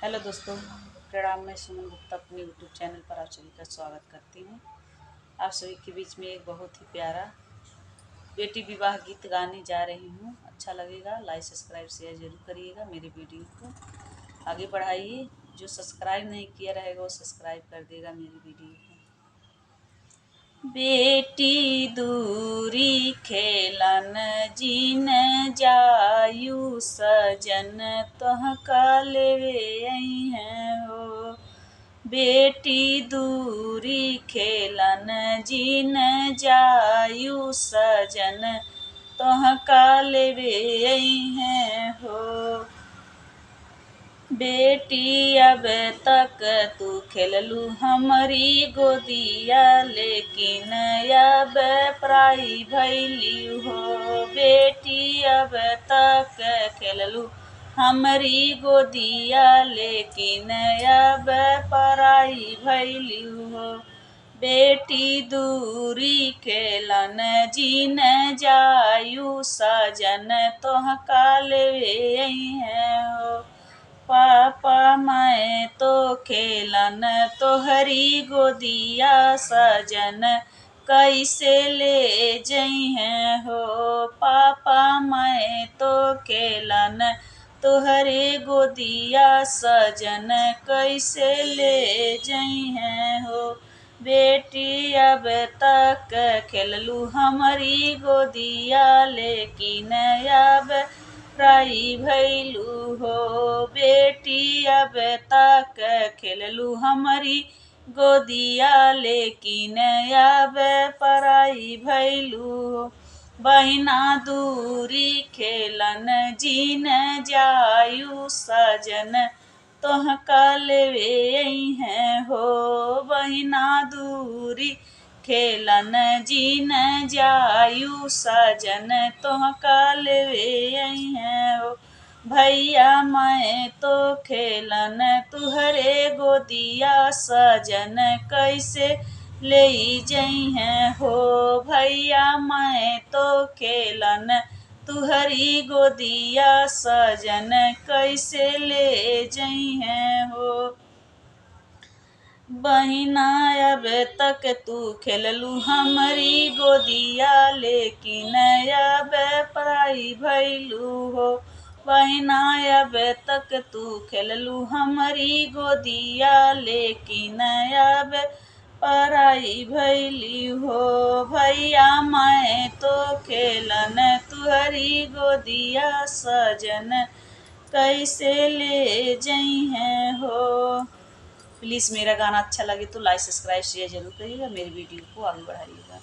Hello दोस्तों, प्रणाम। मैं सुमन गुप्ता अपने यूट्यूब चैनल पर आप सभी का स्वागत करती हूँ। आप सभी के बीच में एक बहुत ही प्यारा बेटी विवाह गीत गाने जा रही हूँ। अच्छा लगेगा, लाइक सब्सक्राइब शेयर जरूर करिएगा। मेरे वीडियो को आगे बढ़ाइए। जो सब्सक्राइब नहीं किया रहेगा वो सब्सक्राइब कर देगा मेरी वीडियो को। बेटी दूरी खेलन जीन जायु सजन तोहका लेवे हैं हो। बेटी दूरी खेलन जीन जायु सजन तोहका लेवे हैं हो। बेटी अब तक तू खेललू हमारी गोदिया, लेकिन अब पराई भैली हो। बेटी अब तक खेललू हमारी गोदिया, लेकिन अब पराई भैली हो। बेटी दूरी खेलन जीन जायु सजन तोहका लेवे हैं हो। पापा मैं तो खेलन तोहरी गोदिया, सजन कैसे ले जइहें हो। पापा मैं तो खेलन तोहरे गोदिया, सजन कैसे ले जइहें हो। बेटी अब तक खेललू हमारी गोदिया, लेकिन अब पराई भैलू हो। बेटी अब तक खेललू हमारी गोदिया, लेकिन अब पराई भैलू हो। बहिना दूरी खेलन जीन जायु सजन तोहका लेवे हैं हो। बहिना दूरी खेलन जीन जायु सजन तोहका लेवे हैं हो। भैया मैं तो खेलन तुहरे गोदिया, सजन कैसे ले जइहें हो। भैया मैं तो खेलन तुहरी गोदिया, सजन कैसे ले जइहें हो। बहिना अब तक तू खेललू हमारी गोदिया, लेकिन अब पराई भैलू हो। बहिना अब तक तू खेललू हमारी गोदिया, लेकिन अब पराई भैली हो। भैया मैं तो खेलन तुहरी गोदिया, सजन कैसे ले जइहें हो। प्लीज़ मेरा गाना अच्छा लगे तो लाइक सब्सक्राइब शेयर जरूर करिएगा। मेरी वीडियो को आगे बढ़ाइएगा।